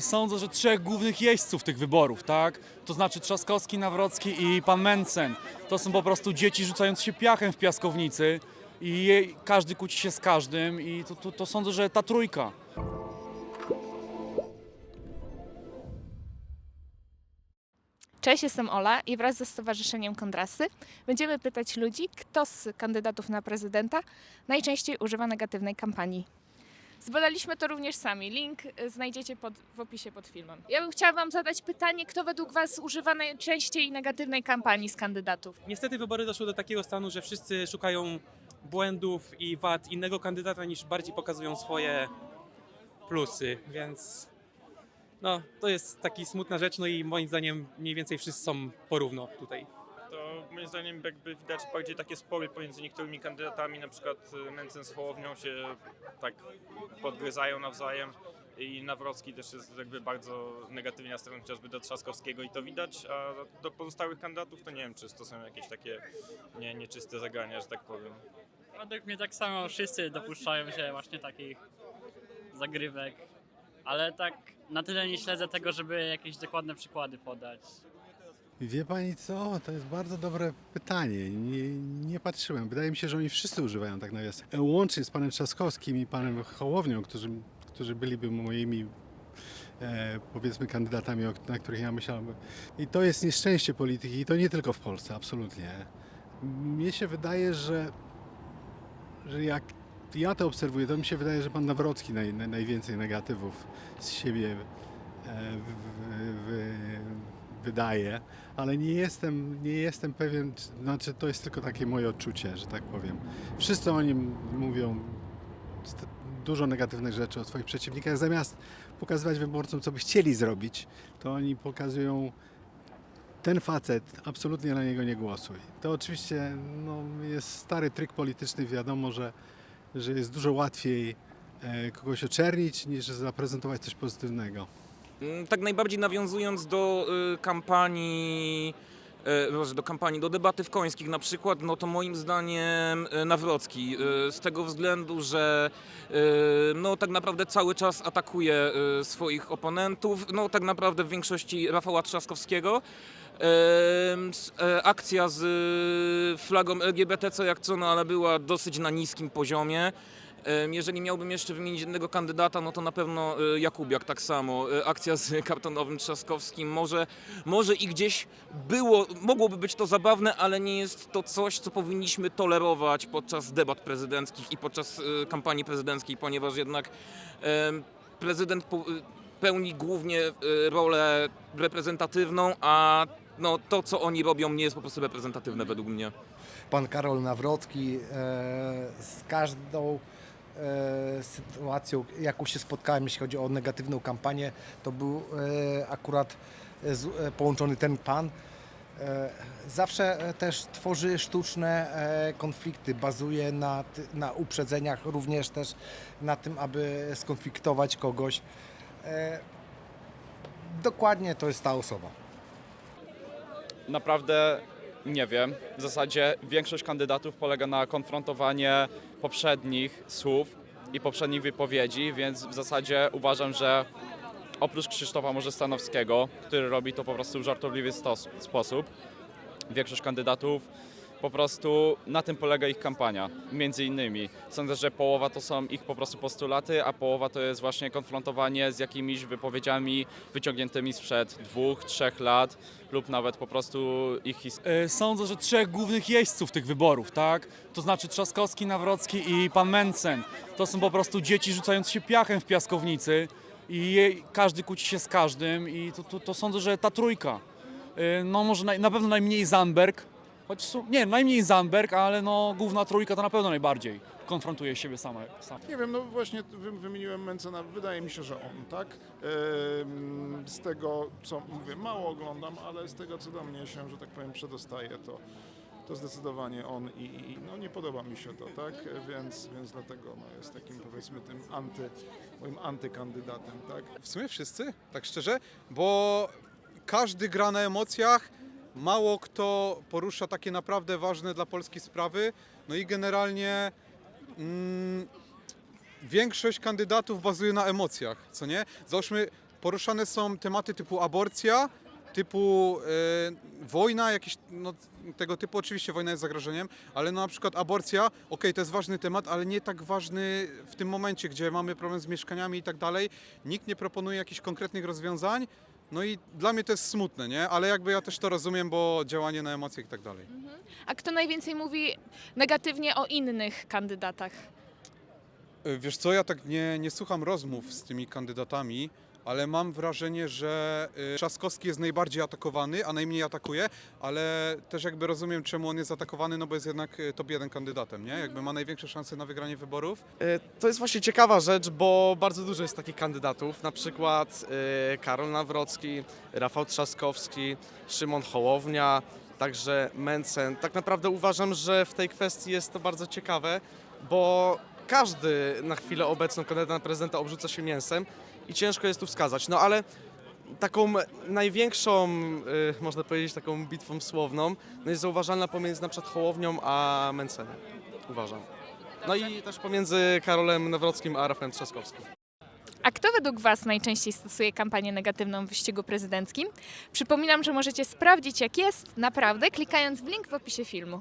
Sądzę, że trzech głównych jeźdźców tych wyborów, tak? To znaczy Trzaskowski, Nawrocki i pan Mencen. To są po prostu dzieci rzucające się piachem w piaskownicy i każdy kłóci się z każdym i to sądzę, że ta trójka. Cześć, jestem Ola i wraz ze Stowarzyszeniem Kontrasty będziemy pytać ludzi, kto z kandydatów na prezydenta najczęściej używa negatywnej kampanii. Zbadaliśmy to również sami. Link znajdziecie w opisie pod filmem. Ja bym chciała Wam zadać pytanie, kto według Was używa najczęściej negatywnej kampanii z kandydatów? Niestety wybory doszły do takiego stanu, że wszyscy szukają błędów i wad innego kandydata niż bardziej pokazują swoje plusy, więc no, to jest taka smutna rzecz, no i moim zdaniem mniej więcej wszyscy są porówno tutaj. To moim zdaniem jakby widać bardziej takie spory pomiędzy niektórymi kandydatami, na przykład Mencen z Hołownią się tak podgryzają nawzajem i Nawrocki też jest jakby bardzo negatywnie nastawiony chociażby do Trzaskowskiego i to widać, a do pozostałych kandydatów to nie wiem, czy to są jakieś takie nieczyste zagrania, że tak powiem. Według mnie tak samo wszyscy dopuszczają się właśnie takich zagrywek, ale tak na tyle nie śledzę tego, żeby jakieś dokładne przykłady podać. Wie pani co? To jest bardzo dobre pytanie. Nie patrzyłem. Wydaje mi się, że oni wszyscy używają tak nawiasem. Łącznie z panem Trzaskowskim i panem Hołownią, którzy byliby moimi powiedzmy kandydatami, na których ja myślałem. I to jest nieszczęście polityki i to nie tylko w Polsce, absolutnie. Mnie się wydaje, że jak ja to obserwuję, to mi się wydaje, że pan Nawrocki najwięcej negatywów z siebie wydaje, ale nie jestem pewien, znaczy to jest tylko takie moje odczucie, że tak powiem. Wszyscy o nim mówią dużo negatywnych rzeczy o swoich przeciwnikach, zamiast pokazywać wyborcom, co by chcieli zrobić, to oni pokazują: ten facet, absolutnie na niego nie głosuj. To oczywiście jest stary tryk polityczny, wiadomo, że jest dużo łatwiej kogoś oczernić, niż zaprezentować coś pozytywnego. Tak najbardziej nawiązując do kampanii, do debaty w Końskich na przykład, no to moim zdaniem Nawrocki, z tego względu, że no tak naprawdę cały czas atakuje swoich oponentów, no tak naprawdę w większości Rafała Trzaskowskiego. Akcja z flagą LGBT, co jak co, no ale była dosyć na niskim poziomie. Jeżeli miałbym jeszcze wymienić jednego kandydata, no to na pewno Jakubiak tak samo. Akcja z kartonowym Trzaskowskim może i gdzieś mogłoby być to zabawne, ale nie jest to coś, co powinniśmy tolerować podczas debat prezydenckich i podczas kampanii prezydenckiej, ponieważ jednak prezydent pełni głównie rolę reprezentatywną, a no, to, co oni robią, nie jest po prostu reprezentatywne według mnie. Pan Karol Nawrocki z każdą sytuacją, jaką się spotkałem, jeśli chodzi o negatywną kampanię, to był akurat połączony ten pan. Zawsze też tworzy sztuczne konflikty, bazuje na uprzedzeniach, również też na tym, aby skonfliktować kogoś. Dokładnie to jest ta osoba. Naprawdę nie wiem. W zasadzie większość kandydatów polega na konfrontowaniu poprzednich słów i poprzednich wypowiedzi, więc w zasadzie uważam, że oprócz Krzysztofa może Stanowskiego, który robi to po prostu w żartobliwy sposób, większość kandydatów po prostu na tym polega ich kampania, między innymi. Sądzę, że połowa to są ich po prostu postulaty, a połowa to jest właśnie konfrontowanie z jakimiś wypowiedziami wyciągniętymi sprzed 2-3 lat lub nawet po prostu ich historii. Sądzę, że trzech głównych jeźdźców tych wyborów, tak? To znaczy Trzaskowski, Nawrocki i pan Mencen. To są po prostu dzieci rzucające się piachem w piaskownicy i każdy kłóci się z każdym i to sądzę, że ta trójka. No może na pewno najmniej Zandberg. Najmniej Zandberg, ale no główna trójka to na pewno najbardziej konfrontuje siebie sama. Nie wiem, no właśnie wymieniłem Mencena, wydaje mi się, że on, tak? Z tego, co mówię, mało oglądam, ale z tego, co do mnie się, że tak powiem, przedostaje, to zdecydowanie on i no nie podoba mi się to, tak? Więc dlatego jest takim, powiedzmy, tym moim antykandydatem, tak? W sumie wszyscy, tak szczerze, bo każdy gra na emocjach, mało kto porusza takie naprawdę ważne dla Polski sprawy, no i generalnie większość kandydatów bazuje na emocjach, co nie? Załóżmy, poruszane są tematy typu aborcja, typu wojna, jakieś no, tego typu. Oczywiście wojna jest zagrożeniem, ale no, na przykład aborcja, okej, to jest ważny temat, ale nie tak ważny w tym momencie, gdzie mamy problem z mieszkaniami i tak dalej. Nikt nie proponuje jakichś konkretnych rozwiązań. No i dla mnie to jest smutne, nie? Ale jakby ja też to rozumiem, bo działanie na emocjach i tak dalej. A kto najwięcej mówi negatywnie o innych kandydatach? Wiesz co, ja tak nie słucham rozmów z tymi kandydatami, ale mam wrażenie, że Trzaskowski jest najbardziej atakowany, a najmniej atakuje, ale też jakby rozumiem, czemu on jest atakowany, no bo jest jednak top 1 kandydatem, nie? Jakby ma największe szanse na wygranie wyborów. To jest właśnie ciekawa rzecz, bo bardzo dużo jest takich kandydatów, na przykład Karol Nawrocki, Rafał Trzaskowski, Szymon Hołownia, także Mencen. Tak naprawdę uważam, że w tej kwestii jest to bardzo ciekawe, bo każdy na chwilę obecną kandydat na prezydenta obrzuca się mięsem i ciężko jest tu wskazać. No ale taką największą, można powiedzieć, taką bitwą słowną no jest zauważalna pomiędzy na przykład Hołownią a Mencenem, uważam. No i też pomiędzy Karolem Nawrockim a Rafałem Trzaskowskim. A kto według Was najczęściej stosuje kampanię negatywną w wyścigu prezydenckim? Przypominam, że możecie sprawdzić jak jest naprawdę, klikając w link w opisie filmu.